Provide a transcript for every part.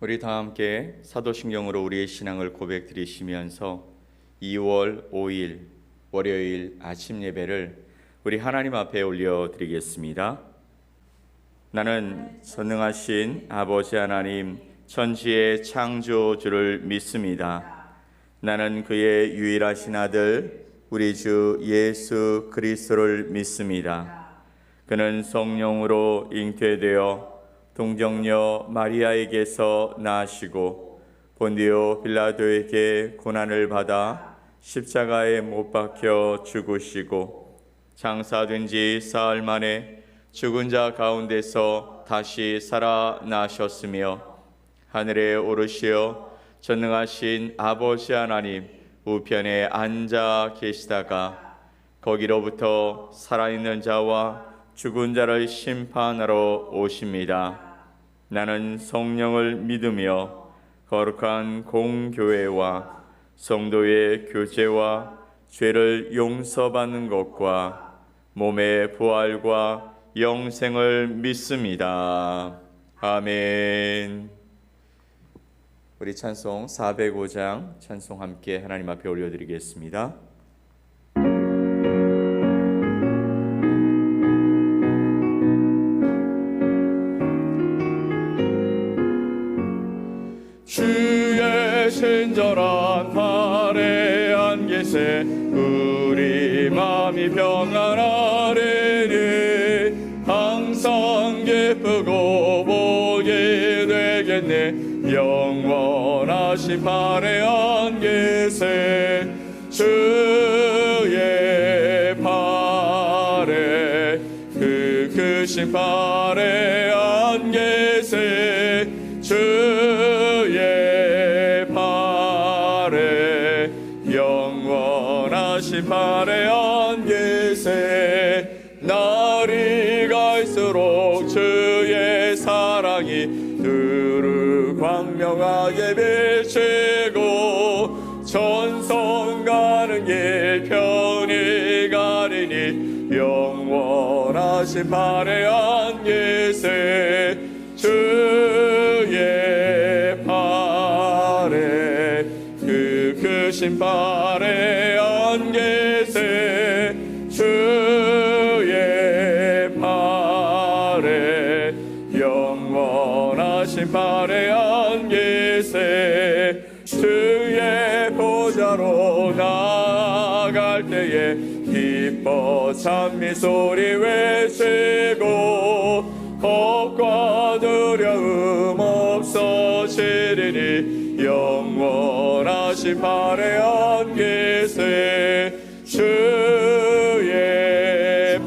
우리 다 함께 사도신경으로 우리의 신앙을 고백드리시면서 2월 5일 월요일 아침 예배를 우리 하나님 앞에 올려드리겠습니다. 나는 전능하신 아버지 하나님 천지의 창조주를 믿습니다. 나는 그의 유일하신 아들 우리 주 예수 그리스도를 믿습니다. 그는 성령으로 잉태되어 동정녀 마리아에게서 나시고 본디오 빌라도에게 고난을 받아 십자가에 못 박혀 죽으시고 장사된 지 사흘 만에 죽은 자 가운데서 다시 살아나셨으며 하늘에 오르시어 전능하신 아버지 하나님 우편에 앉아 계시다가 거기로부터 살아있는 자와 죽은 자를 심판하러 오십니다. 나는 성령을 믿으며 거룩한 공교회와 성도의 교제와 죄를 용서받는 것과 몸의 부활과 영생을 믿습니다. 아멘. 우리 찬송 405장 찬송 함께 하나님 앞에 올려드리겠습니다. 주의 친절한 팔에 안기세 우리 마음이 평안하리니 항상 기쁘고 보게 되겠네. 영원하신 팔에 안기세 주의 팔에 그 크신 팔에 안기세 주의 팔에 영원하신 팔에 안기세 날이 갈수록 주의 사랑이 두루 광명하게 비치고 전성 가는 길 편히 가리니 영원하신 팔에 안기세 주의 팔에 그 크신 팔에 안기세 주의 팔에 영원하신 팔에 안기세 주의 보좌로 나아갈 때에 기뻐 찬미 소리 외치고 겁과 두려움 없어지리니 영원하신 팔에 안기세 주의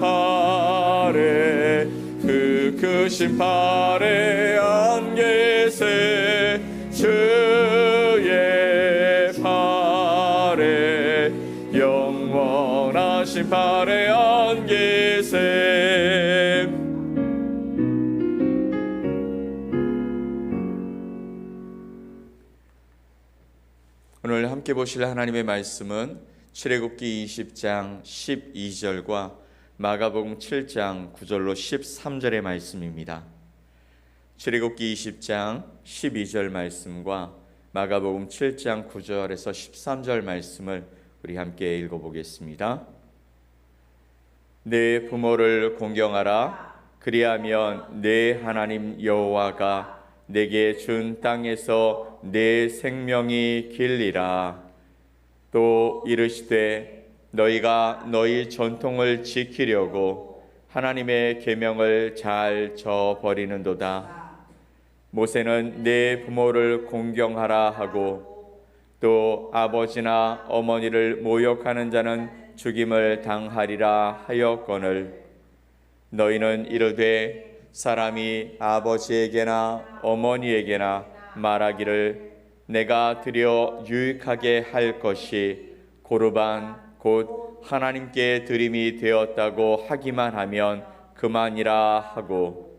팔에 그 크신 팔에 안기세 주의 팔에 영원하신 팔에 안기세. 오늘 함께 보실 하나님의 말씀은 출애굽기 20장 12절과 마가복음 7장 9절로 13절의 말씀입니다. 출애굽기 20장 12절 말씀과 마가복음 7장 9절에서 13절 말씀을 우리 함께 읽어보겠습니다. 내 부모를 공경하라. 그리하면 내 하나님 여호와가 내게 준 땅에서 내 생명이 길리라. 또 이르시되 너희가 너희 전통을 지키려고 하나님의 계명을 잘 저버리는도다. 모세는 내 부모를 공경하라 하고 또 아버지나 어머니를 모욕하는 자는 죽임을 당하리라 하였거늘 너희는 이르되 사람이 아버지에게나 어머니에게나 말하기를 내가 드려 유익하게 할 것이 고르반 곧 하나님께 드림이 되었다고 하기만 하면 그만이라 하고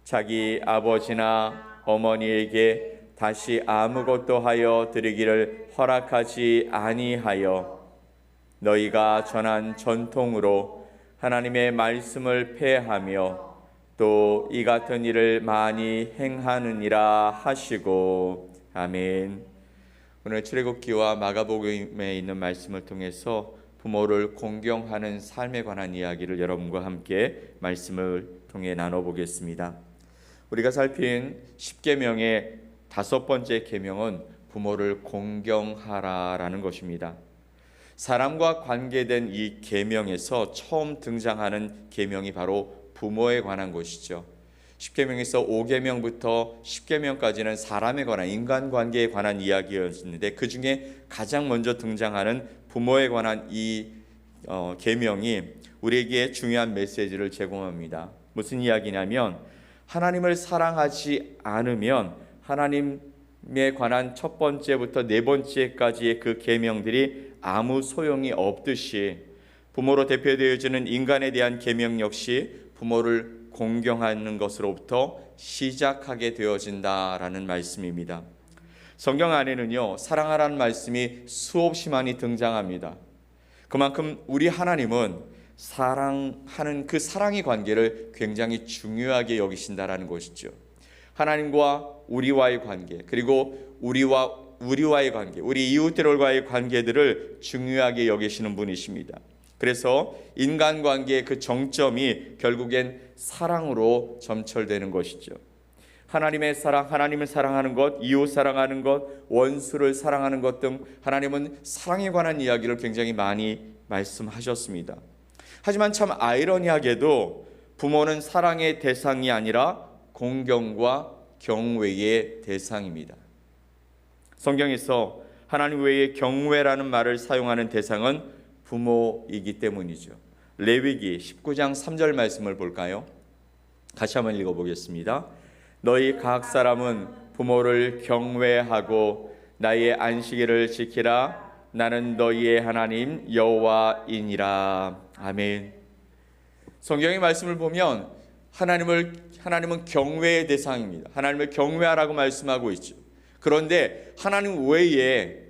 자기 아버지나 어머니에게 다시 아무것도 하여 드리기를 허락하지 아니하여 너희가 전한 전통으로 하나님의 말씀을 폐하며 또 이 같은 일을 많이 행하느니라 하시고. 아멘. 오늘 출애굽기와 마가복음에 있는 말씀을 통해서 부모를 공경하는 삶에 관한 이야기를 여러분과 함께 말씀을 통해 나눠보겠습니다. 우리가 살핀 10계명의 5번째 계명은 부모를 공경하라라는 것입니다. 사람과 관계된 이 계명에서 처음 등장하는 계명이 바로 부모에 관한 것이죠. 10계명에서 5계명부터 10계명까지는 사람에 관한, 인간관계에 관한 이야기였는데 그 중에 가장 먼저 등장하는 부모에 관한 이 계명이 우리에게 중요한 메시지를 제공합니다. 무슨 이야기냐면 하나님을 사랑하지 않으면 하나님에 관한 첫 번째부터 네 번째까지의 그 계명들이 아무 소용이 없듯이 부모로 대표되어지는 인간에 대한 계명 역시 부모를 공경하는 것으로부터 시작하게 되어진다라는 말씀입니다. 성경 안에는요, 사랑하라는 말씀이 수없이 많이 등장합니다. 그만큼 우리 하나님은 사랑하는 그 사랑의 관계를 굉장히 중요하게 여기신다라는 것이죠. 하나님과 우리와의 관계, 그리고 우리와의 관계, 우리 이웃들과의 관계들을 중요하게 여기시는 분이십니다. 그래서 인간관계의 그 정점이 결국엔 사랑으로 점철되는 것이죠. 하나님의 사랑, 하나님을 사랑하는 것, 이웃 사랑하는 것, 원수를 사랑하는 것 등 하나님은 사랑에 관한 이야기를 굉장히 많이 말씀하셨습니다. 하지만 참 아이러니하게도 부모는 사랑의 대상이 아니라 공경과 경외의 대상입니다. 성경에서 하나님 외에 경외라는 말을 사용하는 대상은 부모이기 때문이죠. 레위기 19장 3절 말씀을 볼까요? 같이 한번 읽어보겠습니다. 너희 각 사람은 부모를 경외하고 나의 안식일을 지키라. 나는 너희의 하나님 여호와이니라. 아멘. 성경의 말씀을 보면 하나님은 경외의 대상입니다. 하나님을 경외하라고 말씀하고 있죠. 그런데 하나님 외에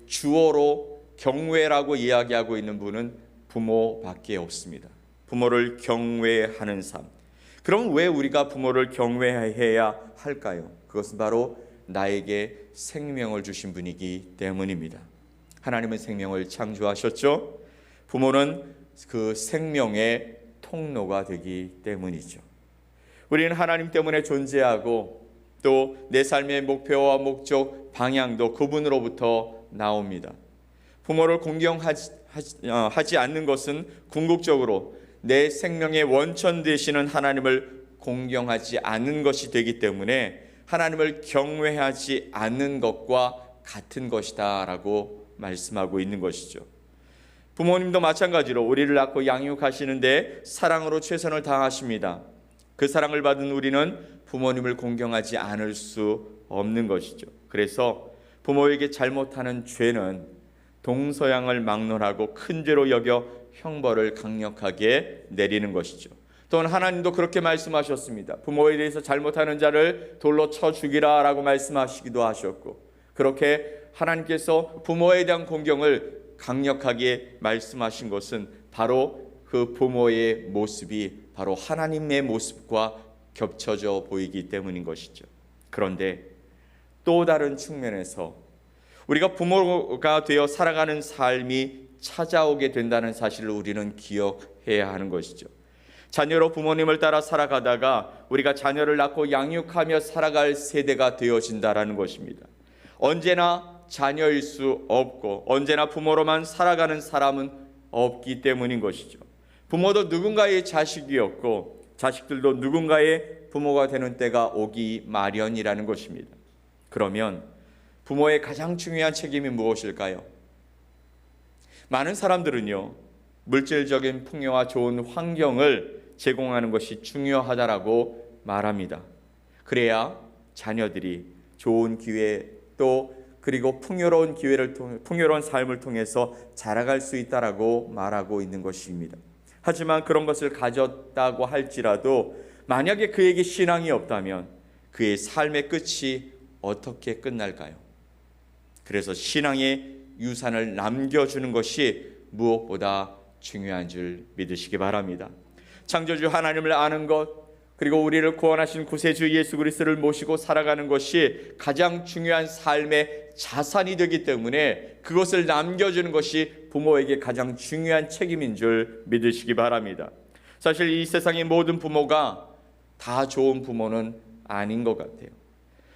주어로 경외라고 이야기하고 있는 분은 부모밖에 없습니다. 부모를 경외하는 삶. 그럼 왜 우리가 부모를 경외해야 할까요? 그것은 바로 나에게 생명을 주신 분이기 때문입니다. 하나님은 생명을 창조하셨죠. 부모는 그 생명의 통로가 되기 때문이죠. 우리는 하나님 때문에 존재하고 또 내 삶의 목표와 목적, 방향도 그분으로부터 나옵니다. 부모를 공경하지 않는 것은 궁극적으로 내 생명의 원천 되시는 하나님을 공경하지 않는 것이 되기 때문에 하나님을 경외하지 않는 것과 같은 것이다 라고 말씀하고 있는 것이죠. 부모님도 마찬가지로 우리를 낳고 양육하시는데 사랑으로 최선을 다하십니다. 그 사랑을 받은 우리는 부모님을 공경하지 않을 수 없는 것이죠. 그래서 부모에게 잘못하는 죄는 동서양을 막론하고 큰 죄로 여겨 형벌을 강력하게 내리는 것이죠. 또한 하나님도 그렇게 말씀하셨습니다. 부모에 대해서 잘못하는 자를 돌로 쳐 죽이라 라고 말씀하시기도 하셨고, 그렇게 하나님께서 부모에 대한 공경을 강력하게 말씀하신 것은 바로 그 부모의 모습이 바로 하나님의 모습과 겹쳐져 보이기 때문인 것이죠. 그런데 또 다른 측면에서 우리가 부모가 되어 살아가는 삶이 찾아오게 된다는 사실을 우리는 기억해야 하는 것이죠. 자녀로 부모님을 따라 살아가다가 우리가 자녀를 낳고 양육하며 살아갈 세대가 되어진다라는 것입니다. 언제나 자녀일 수 없고 언제나 부모로만 살아가는 사람은 없기 때문인 것이죠. 부모도 누군가의 자식이었고 자식들도 누군가의 부모가 되는 때가 오기 마련이라는 것입니다. 그러면 부모의 가장 중요한 책임이 무엇일까요? 많은 사람들은요, 물질적인 풍요와 좋은 환경을 제공하는 것이 중요하다라고 말합니다. 그래야 자녀들이 좋은 기회 그리고 풍요로운 삶을 통해서 자라갈 수 있다라고 말하고 있는 것입니다. 하지만 그런 것을 가졌다고 할지라도 만약에 그에게 신앙이 없다면 그의 삶의 끝이 어떻게 끝날까요? 그래서 신앙의 유산을 남겨주는 것이 무엇보다 중요한 줄 믿으시기 바랍니다. 창조주 하나님을 아는 것, 그리고 우리를 구원하신 구세주 예수 그리스도를 모시고 살아가는 것이 가장 중요한 삶의 자산이 되기 때문에 그것을 남겨주는 것이 부모에게 가장 중요한 책임인 줄 믿으시기 바랍니다. 사실 이 세상의 모든 부모가 다 좋은 부모는 아닌 것 같아요.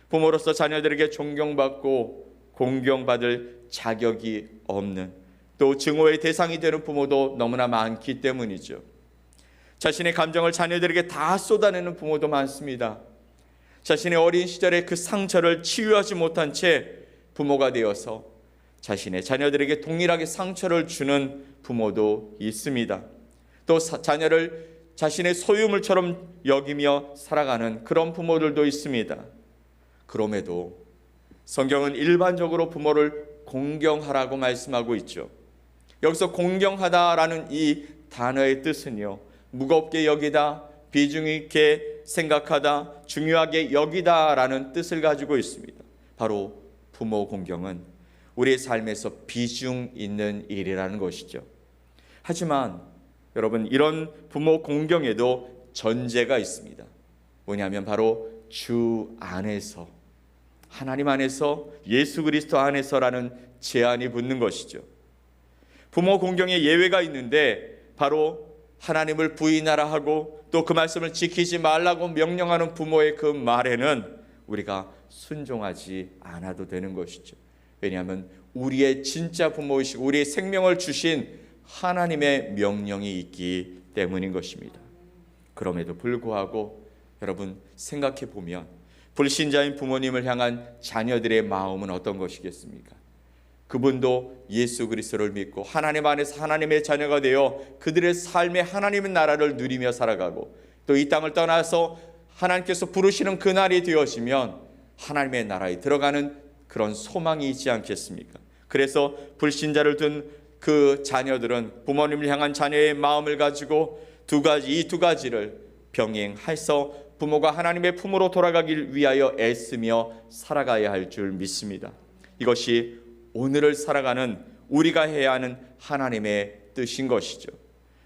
부모로서 자녀들에게 존경받고 공경받을 자격이 없는, 또 증오의 대상이 되는 부모도 너무나 많기 때문이죠. 자신의 감정을 자녀들에게 다 쏟아내는 부모도 많습니다. 자신의 어린 시절의 그 상처를 치유하지 못한 채 부모가 되어서 자신의 자녀들에게 동일하게 상처를 주는 부모도 있습니다. 또 자녀를 자신의 소유물처럼 여기며 살아가는 그런 부모들도 있습니다. 그럼에도 성경은 일반적으로 부모를 공경하라고 말씀하고 있죠. 여기서 공경하다라는 이 단어의 뜻은요, 무겁게 여기다, 비중 있게 생각하다, 중요하게 여기다라는 뜻을 가지고 있습니다. 바로 부모 공경은 우리의 삶에서 비중 있는 일이라는 것이죠. 하지만 여러분, 이런 부모 공경에도 전제가 있습니다. 뭐냐면 바로 주 안에서, 하나님 안에서, 예수 그리스도 안에서라는 제한이 붙는 것이죠. 부모 공경에 예외가 있는데 바로 하나님을 부인하라 하고 또 그 말씀을 지키지 말라고 명령하는 부모의 그 말에는 우리가 순종하지 않아도 되는 것이죠. 왜냐하면 우리의 진짜 부모이시고 우리의 생명을 주신 하나님의 명령이 있기 때문인 것입니다. 그럼에도 불구하고 여러분, 생각해 보면 불신자인 부모님을 향한 자녀들의 마음은 어떤 것이겠습니까? 그분도 예수 그리스도를 믿고 하나님 안에서 하나님의 자녀가 되어 그들의 삶의 하나님의 나라를 누리며 살아가고 또 이 땅을 떠나서 하나님께서 부르시는 그날이 되어지면 하나님의 나라에 들어가는 그런 소망이 있지 않겠습니까? 그래서 불신자를 둔 그 자녀들은 부모님을 향한 자녀의 마음을 가지고 이 두 가지를 병행해서 부모가 하나님의 품으로 돌아가길 위하여 애쓰며 살아가야 할 줄 믿습니다. 이것이 오늘을 살아가는 우리가 해야 하는 하나님의 뜻인 것이죠.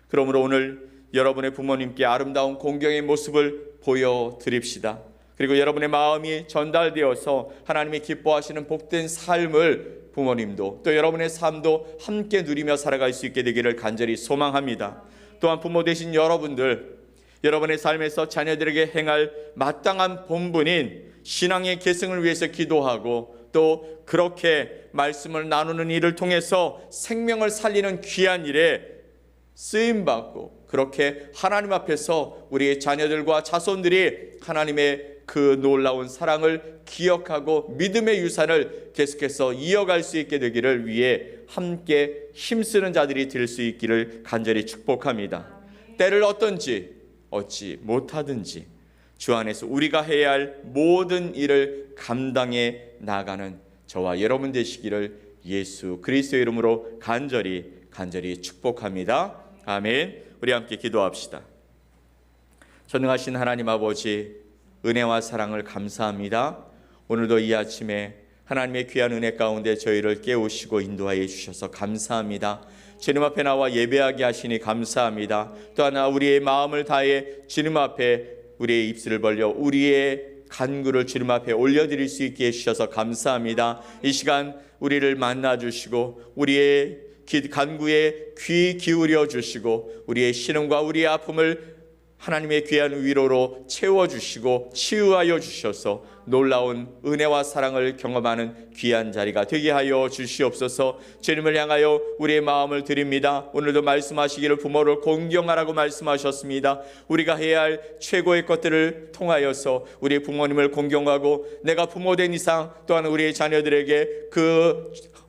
그러므로 오늘 여러분의 부모님께 아름다운 공경의 모습을 보여드립시다. 그리고 여러분의 마음이 전달되어서 하나님이 기뻐하시는 복된 삶을 부모님도 또 여러분의 삶도 함께 누리며 살아갈 수 있게 되기를 간절히 소망합니다. 또한 부모 되신 여러분들, 여러분의 삶에서 자녀들에게 행할 마땅한 본분인 신앙의 계승을 위해서 기도하고 또 그렇게 말씀을 나누는 일을 통해서 생명을 살리는 귀한 일에 쓰임받고 그렇게 하나님 앞에서 우리의 자녀들과 자손들이 하나님의 그 놀라운 사랑을 기억하고 믿음의 유산을 계속해서 이어갈 수 있게 되기를 위해 함께 힘쓰는 자들이 될 수 있기를 간절히 축복합니다. 때를 어떤지 얻지 못하든지 주 안에서 우리가 해야 할 모든 일을 감당해 나가는 저와 여러분 되시기를 예수 그리스도의 이름으로 간절히 축복합니다. 아멘. 우리 함께 기도합시다. 전능하신 하나님 아버지, 은혜와 사랑을 감사합니다. 오늘도 이 아침에 하나님의 귀한 은혜 가운데 저희를 깨우시고 인도하여 주셔서 감사합니다. 주님 앞에 나와 예배하게 하시니 감사합니다. 또한 우리의 마음을 다해 주님 앞에 우리의 입술을 벌려 우리의 간구를 주님 앞에 올려드릴 수 있게 해주셔서 감사합니다. 이 시간 우리를 만나주시고 우리의 간구에 귀 기울여 주시고 우리의 신음과 우리의 아픔을 하나님의 귀한 위로로 채워주시고 치유하여 주셔서 놀라운 은혜와 사랑을 경험하는 귀한 자리가 되게 하여 주시옵소서. 주님을 향하여 우리의 마음을 드립니다. 오늘도 말씀하시기를 부모를 공경하라고 말씀하셨습니다. 우리가 해야 할 최고의 것들을 통하여서 우리 부모님을 공경하고 내가 부모된 이상 또한 우리의 자녀들에게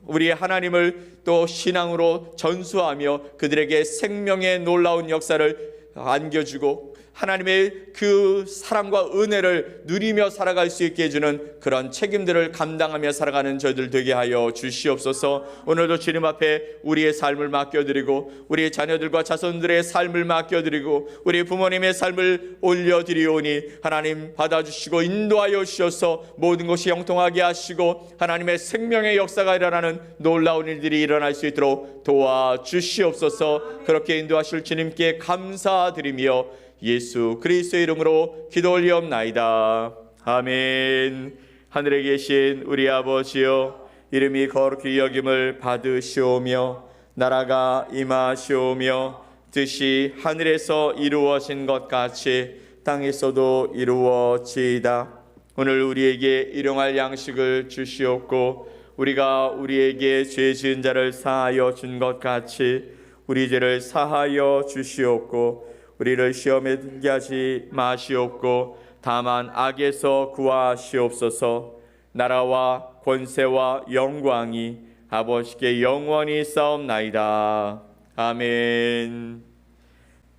우리의 하나님을 또 신앙으로 전수하며 그들에게 생명의 놀라운 역사를 안겨주고 하나님의 그 사랑과 은혜를 누리며 살아갈 수 있게 해주는 그런 책임들을 감당하며 살아가는 저희들 되게 하여 주시옵소서. 오늘도 주님 앞에 우리의 삶을 맡겨드리고 우리의 자녀들과 자손들의 삶을 맡겨드리고 우리 부모님의 삶을 올려드리오니 하나님 받아주시고 인도하여 주셔서 모든 것이 형통하게 하시고 하나님의 생명의 역사가 일어나는 놀라운 일들이 일어날 수 있도록 도와주시옵소서. 그렇게 인도하실 주님께 감사드리며 예수 그리스도의 이름으로 기도 올리옵나이다. 아멘. 하늘에 계신 우리 아버지여, 이름이 거룩히 여김을 받으시오며 나라가 임하시오며 뜻이 하늘에서 이루어진 것 같이 땅에서도 이루어지이다. 오늘 우리에게 일용할 양식을 주시옵고 우리가 우리에게 죄 지은 자를 사하여 준 것 같이 우리 죄를 사하여 주시옵고 우리를 시험에 들게 하지 마시옵고 다만 악에서 구하시옵소서. 나라와 권세와 영광이 아버지께 영원히 싸움나이다. 아멘.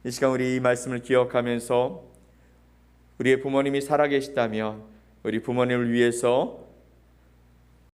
이 시간 우리 이 말씀을 기억하면서 우리의 부모님이 살아계시다면 우리 부모님을 위해서